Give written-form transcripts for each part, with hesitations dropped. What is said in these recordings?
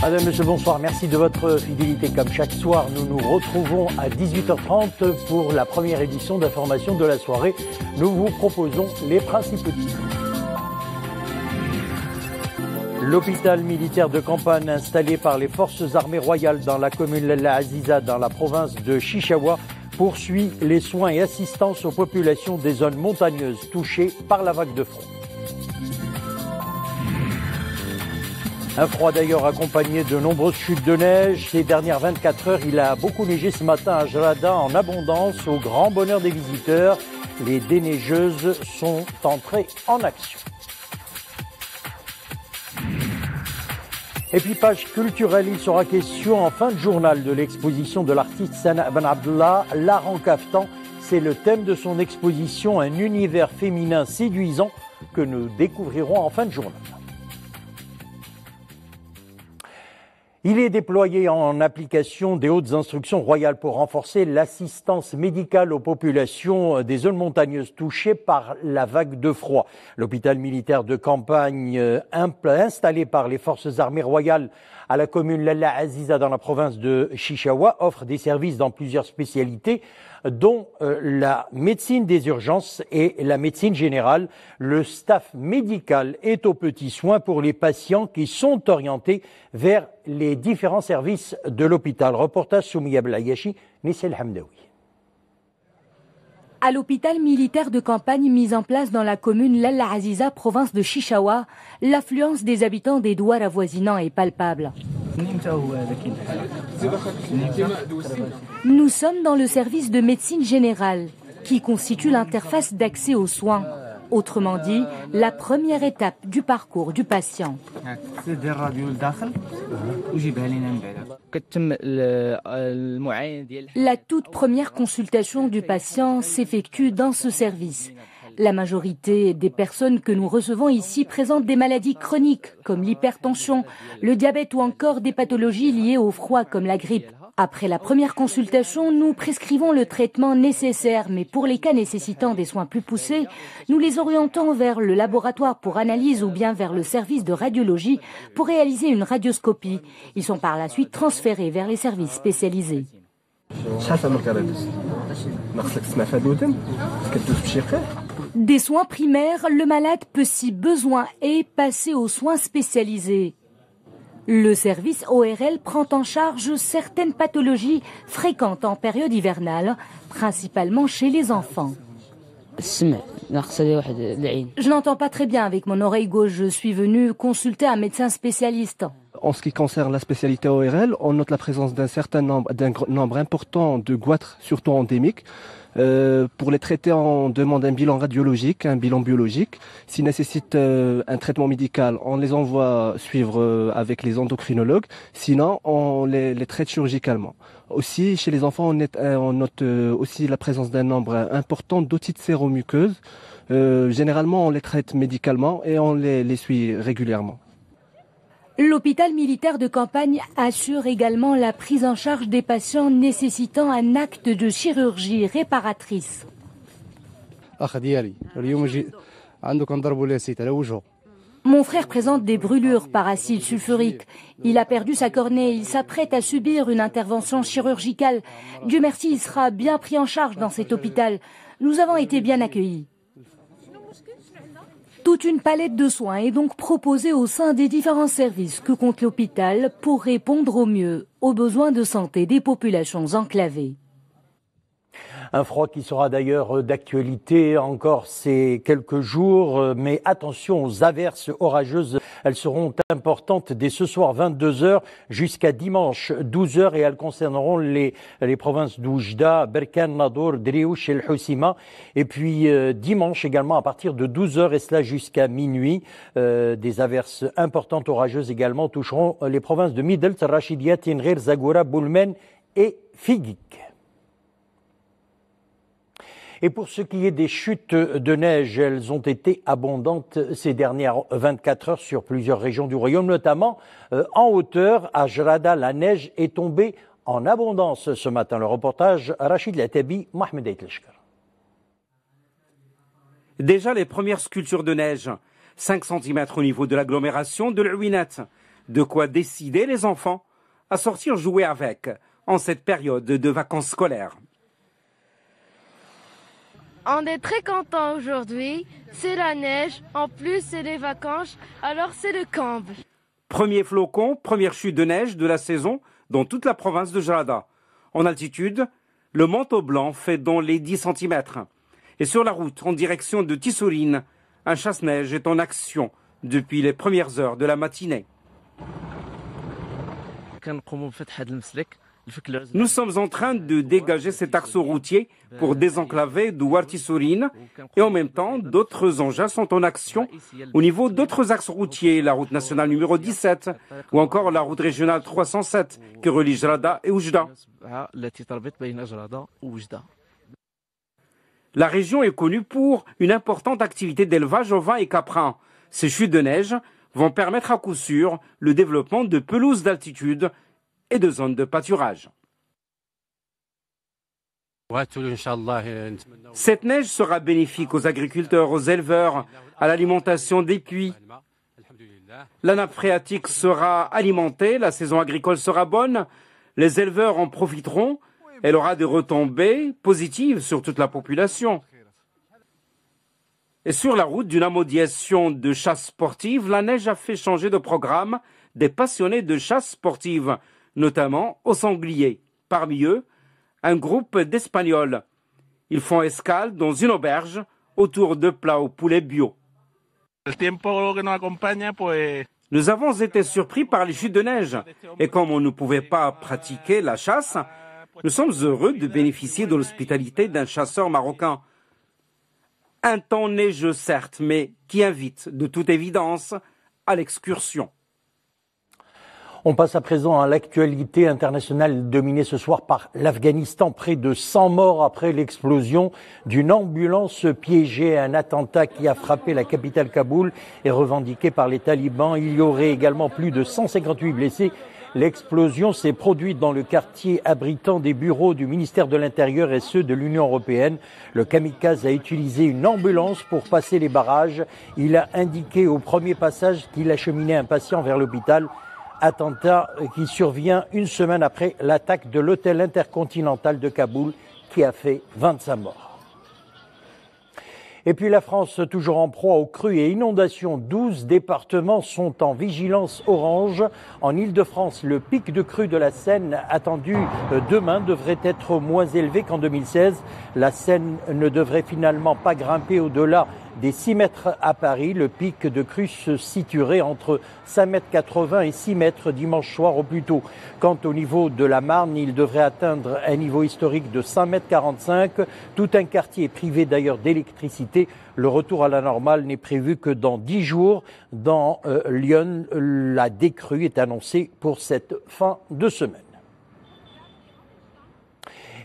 Madame, monsieur, bonsoir. Merci de votre fidélité. Comme chaque soir, nous nous retrouvons à 18h30 pour la première édition d'information de la soirée. Nous vous proposons les principaux titres. L'hôpital militaire de campagne installé par les forces armées royales dans la commune Al-Aziza dans la province de Chichaoua poursuit les soins et assistance aux populations des zones montagneuses touchées par la vague de froid. Un froid d'ailleurs accompagné de nombreuses chutes de neige. Ces dernières 24 heures, il a beaucoup neigé ce matin à Jarada en abondance, au grand bonheur des visiteurs. Les déneigeuses sont entrées en action. Et puis page culturelle, il sera question en fin de journal de l'exposition de l'artiste Sana Ben Abdullah, L'art en caftan. C'est le thème de son exposition, un univers féminin séduisant que nous découvrirons en fin de journal. Il est déployé en application des hautes instructions royales pour renforcer l'assistance médicale aux populations des zones montagneuses touchées par la vague de froid. L'hôpital militaire de campagne installé par les forces armées royales à la commune Lalla Aziza dans la province de Chichaoua offre des services dans plusieurs spécialités, dont la médecine des urgences et la médecine générale. Le staff médical est aux petits soins pour les patients qui sont orientés vers les différents services de l'hôpital. Reportage Soumia Blayachi, Nissel Hamdaoui. À l'hôpital militaire de campagne mis en place dans la commune Lalla Aziza, province de Chichaoua, l'affluence des habitants des douars avoisinants est palpable. Nous sommes dans le service de médecine générale, qui constitue l'interface d'accès aux soins. Autrement dit, la première étape du parcours du patient. La toute première consultation du patient s'effectue dans ce service. La majorité des personnes que nous recevons ici présentent des maladies chroniques comme l'hypertension, le diabète ou encore des pathologies liées au froid comme la grippe. Après la première consultation, nous prescrivons le traitement nécessaire, mais pour les cas nécessitant des soins plus poussés, nous les orientons vers le laboratoire pour analyse ou bien vers le service de radiologie pour réaliser une radioscopie. Ils sont par la suite transférés vers les services spécialisés. Des soins primaires, le malade peut, si besoin est, passer aux soins spécialisés. Le service ORL prend en charge certaines pathologies fréquentes en période hivernale, principalement chez les enfants. Je n'entends pas très bien avec mon oreille gauche. Je suis venu consulter un médecin spécialiste. En ce qui concerne la spécialité ORL, on note la présence d'un nombre important de goitres, surtout endémiques. Pour les traiter, on demande un bilan radiologique, un bilan biologique. S'ils nécessitent un traitement médical, on les envoie suivre avec les endocrinologues. Sinon, on les traite chirurgicalement. Aussi, chez les enfants, on note aussi la présence d'un nombre important d'otites séromuqueuses. Généralement, on les traite médicalement et on les suit régulièrement. L'hôpital militaire de campagne assure également la prise en charge des patients nécessitant un acte de chirurgie réparatrice. Mon frère présente des brûlures par acide sulfurique. Il a perdu sa cornée. Il s'apprête à subir une intervention chirurgicale. Dieu merci, il sera bien pris en charge dans cet hôpital. Nous avons été bien accueillis. Toute une palette de soins est donc proposée au sein des différents services que compte l'hôpital pour répondre au mieux aux besoins de santé des populations enclavées. Un froid qui sera d'ailleurs d'actualité encore ces quelques jours, mais attention aux averses orageuses. Elles seront importantes dès ce soir 22h jusqu'à dimanche 12h et elles concerneront les provinces d'Oujda, Berkane, Nadour, Driouch et Housima. Et puis dimanche également à partir de 12h et cela jusqu'à minuit. Des averses importantes orageuses également toucheront les provinces de Midelt, Rachidia, Tinrir, Zagoura, Boulmen et Figik. Et pour ce qui est des chutes de neige, elles ont été abondantes ces dernières 24 heures sur plusieurs régions du royaume, notamment en hauteur. À Jarada, la neige est tombée en abondance ce matin. Le reportage Rachid Latabi, Mohamed Aitleshkar. Déjà les premières sculptures de neige, 5 cm au niveau de l'agglomération de l'Ouinat. De quoi décider les enfants à sortir jouer avec en cette période de vacances scolaires. On est très contents aujourd'hui, c'est la neige, en plus c'est les vacances, alors c'est le comble. Premier flocon, première chute de neige de la saison dans toute la province de Jarada. En altitude, le manteau blanc fait dans les 10 cm. Et sur la route en direction de Tissourine, un chasse-neige est en action depuis les premières heures de la matinée. Nous sommes en train de dégager cet axe routier pour désenclaver Douar Tissourine et en même temps, d'autres engins sont en action au niveau d'autres axes routiers, la route nationale numéro 17 ou encore la route régionale 307 qui relie Jarada et Oujda. La région est connue pour une importante activité d'élevage ovin et caprin. Ces chutes de neige vont permettre à coup sûr le développement de pelouses d'altitude et de zones de pâturage. Cette neige sera bénéfique aux agriculteurs, aux éleveurs, à l'alimentation des puits. La nappe phréatique sera alimentée, la saison agricole sera bonne, les éleveurs en profiteront, elle aura des retombées positives sur toute la population. Et sur la route d'une amodiation de chasse sportive, la neige a fait changer de programme des passionnés de chasse sportive, notamment aux sangliers. Parmi eux, un groupe d'Espagnols. Ils font escale dans une auberge autour de plats au poulet bio. Nous avons été surpris par les chutes de neige et comme on ne pouvait pas pratiquer la chasse, nous sommes heureux de bénéficier de l'hospitalité d'un chasseur marocain. Un temps neigeux certes, mais qui invite de toute évidence à l'excursion. On passe à présent à l'actualité internationale dominée ce soir par l'Afghanistan. Près de 100 morts après l'explosion d'une ambulance piégée. Un attentat qui a frappé la capitale Kaboul est revendiqué par les talibans. Il y aurait également plus de 158 blessés. L'explosion s'est produite dans le quartier abritant des bureaux du ministère de l'Intérieur et ceux de l'Union européenne. Le kamikaze a utilisé une ambulance pour passer les barrages. Il a indiqué au premier passage qu'il acheminait un patient vers l'hôpital. Attentat qui survient une semaine après l'attaque de l'hôtel intercontinental de Kaboul qui a fait 25 morts. Et puis la France, toujours en proie aux crues et inondations. 12 départements sont en vigilance orange. En Île-de-France, le pic de crue de la Seine attendu demain devrait être moins élevé qu'en 2016. La Seine ne devrait finalement pas grimper au-delà des 6 mètres à Paris. Le pic de crue se situerait entre 5,80 m et 6 mètres dimanche soir au plus tôt. Quant au niveau de la Marne, il devrait atteindre un niveau historique de 5,45 m. Tout un quartier est privé d'ailleurs d'électricité. Le retour à la normale n'est prévu que dans 10 jours. Dans Lyon, la décrue est annoncée pour cette fin de semaine.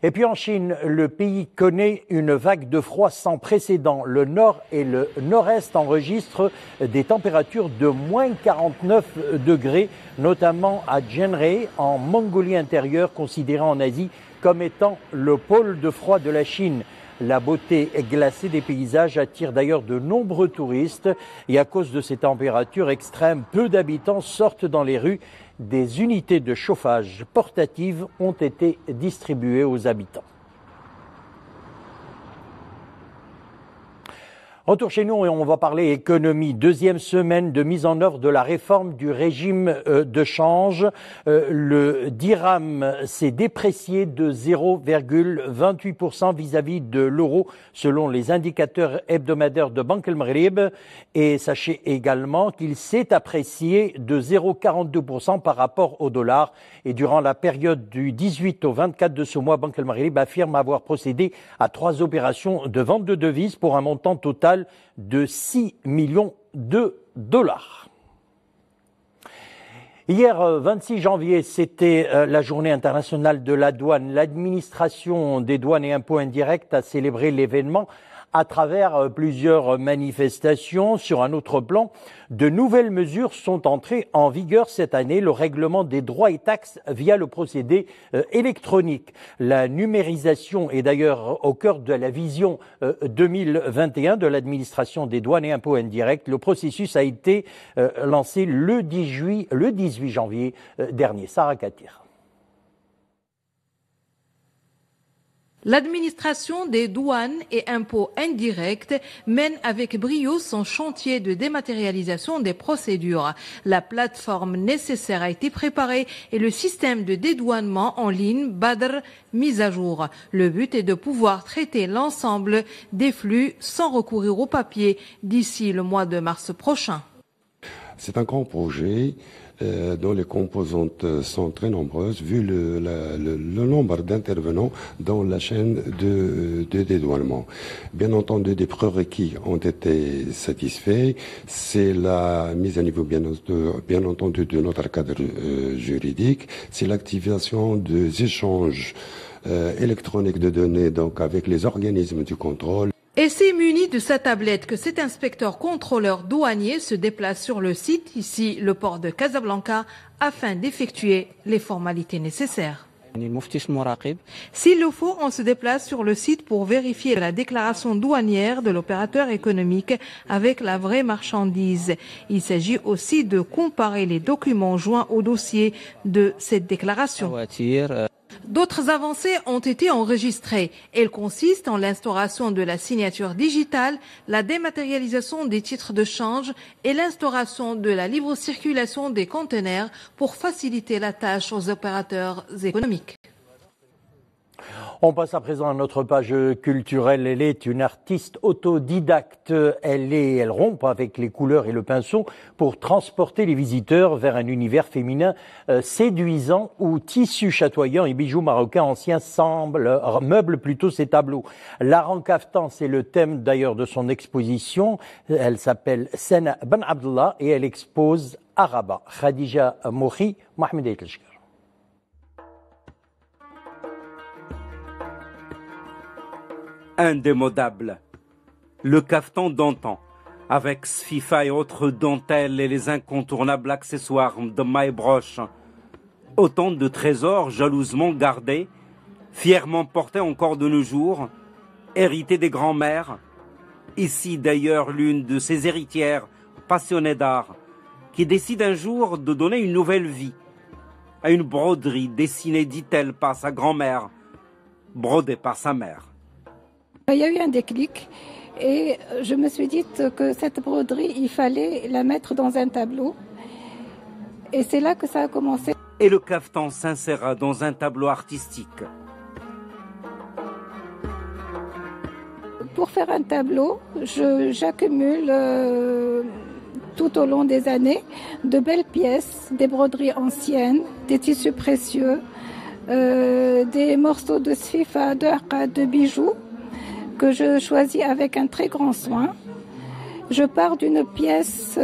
Et puis en Chine, le pays connaît une vague de froid sans précédent. Le nord et le nord-est enregistrent des températures de moins 49 degrés, notamment à Jianrei, en Mongolie intérieure, considérée en Asie comme étant le pôle de froid de la Chine. La beauté glacée des paysages attire d'ailleurs de nombreux touristes et à cause de ces températures extrêmes, peu d'habitants sortent dans les rues. Des unités de chauffage portatives ont été distribuées aux habitants. Retour chez nous et on va parler économie. Deuxième semaine de mise en œuvre de la réforme du régime de change. Le dirham s'est déprécié de 0,28% vis-à-vis de l'euro selon les indicateurs hebdomadaires de Banque El Maghrib. Et sachez également qu'il s'est apprécié de 0,42% par rapport au dollar. Et durant la période du 18 au 24 de ce mois, Banque El Maghrib affirme avoir procédé à 3 opérations de vente de devises pour un montant total de 6 millions de dollars. Hier, 26 janvier, c'était la journée internationale de la douane. L'administration des douanes et impôts indirects a célébré l'événement à travers plusieurs manifestations. Sur un autre plan, de nouvelles mesures sont entrées en vigueur cette année, le règlement des droits et taxes via le procédé électronique. La numérisation est d'ailleurs au cœur de la vision 2021 de l'administration des douanes et impôts indirects. Le processus a été lancé le 18 janvier dernier. Sarah Katir. L'administration des douanes et impôts indirects mène avec brio son chantier de dématérialisation des procédures. La plateforme nécessaire a été préparée et le système de dédouanement en ligne Badr mis à jour. Le but est de pouvoir traiter l'ensemble des flux sans recourir au papier d'ici le mois de mars prochain. C'est un grand projet dont les composantes sont très nombreuses vu le nombre d'intervenants dans la chaîne de dédouanement. Bien entendu, des prérequis ont été satisfaits. C'est la mise à niveau bien entendu de notre cadre juridique. C'est l'activation des échanges électroniques de données donc avec les organismes du contrôle. Et c'est muni de sa tablette que cet inspecteur contrôleur douanier se déplace sur le site, ici le port de Casablanca, afin d'effectuer les formalités nécessaires. S'il le faut, on se déplace sur le site pour vérifier la déclaration douanière de l'opérateur économique avec la vraie marchandise. Il s'agit aussi de comparer les documents joints au dossier de cette déclaration. D'autres avancées ont été enregistrées. Elles consistent en l'instauration de la signature digitale, la dématérialisation des titres de change et l'instauration de la libre circulation des conteneurs pour faciliter la tâche aux opérateurs économiques. On passe à présent à notre page culturelle. Elle est une artiste autodidacte. Elle rompt avec les couleurs et le pinceau pour transporter les visiteurs vers un univers féminin séduisant où tissus chatoyants et bijoux marocains anciens meublent plutôt ses tableaux. L'art en kaftan, c'est le thème d'ailleurs de son exposition. Elle s'appelle Sena Ben Abdullah et elle expose à Rabat. Khadija Mohi, Mohamed Eitlashkar. Indémodable. Le kaftan d'antan, avec sfifa et autres dentelles et les incontournables accessoires de mailles broches. Autant de trésors jalousement gardés, fièrement portés encore de nos jours, hérités des grands-mères. Ici d'ailleurs l'une de ces héritières passionnées d'art, qui décide un jour de donner une nouvelle vie à une broderie dessinée, dit-elle, par sa grand-mère, brodée par sa mère. Il y a eu un déclic et je me suis dit que cette broderie, il fallait la mettre dans un tableau. Et c'est là que ça a commencé. Et le kaftan s'inséra dans un tableau artistique. Pour faire un tableau, j'accumule tout au long des années de belles pièces, des broderies anciennes, des tissus précieux, des morceaux de sfifa, de harqa, de bijoux, que je choisis avec un très grand soin. Je pars d'une pièce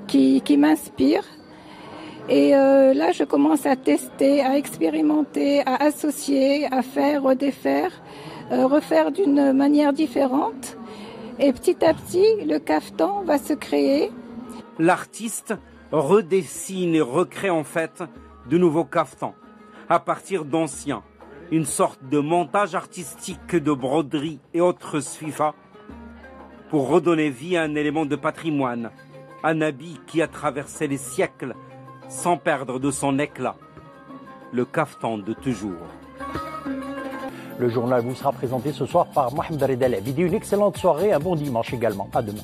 qui m'inspire et là je commence à tester, à expérimenter, à associer, à faire, redéfaire, refaire d'une manière différente et petit à petit le kaftan va se créer. L'artiste redessine et recrée en fait de nouveaux kaftans à partir d'anciens. Une sorte de montage artistique de broderie et autres sfifa pour redonner vie à un élément de patrimoine, un habit qui a traversé les siècles sans perdre de son éclat, le kaftan de toujours. Le journal vous sera présenté ce soir par Mohamed Redaleh. Une excellente soirée, un bon dimanche également. À demain.